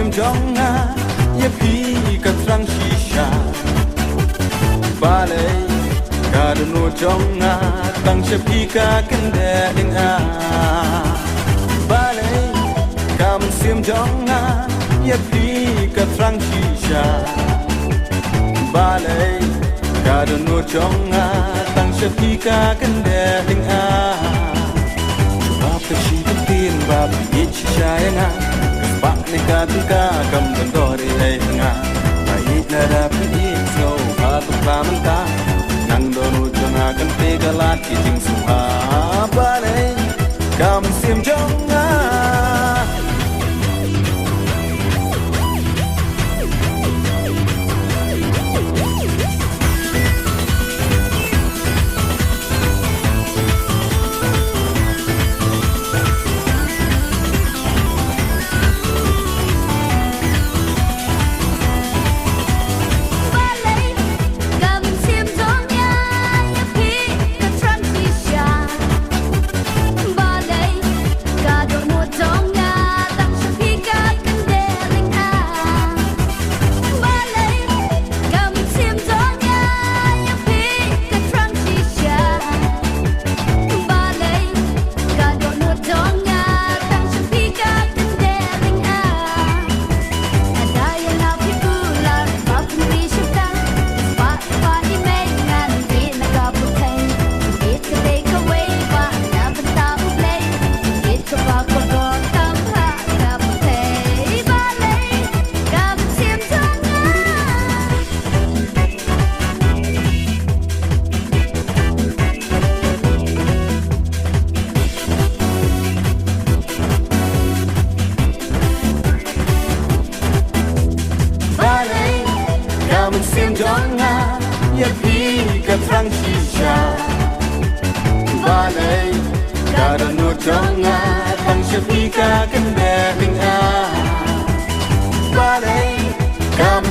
sim jonga ye pi ka trang shisha bale ka no jonga tang she pi ka ken de ding a bale kam sim jonga ye pi ka trang shisha bale ka no jonga tang she pi ka ken de ding a ba shi tin ba ye chi sha nga ba ni ka tu ka kam dan do ri ai nga ba i na ra pi so ba tu pa man ta nang do nu jonga kan pe ga la ti jing su ha ba le kam sim jonga sim jonga ye pi ka trang shisha ba le ka no jonga tang she pi ka ken de ding a ba le kam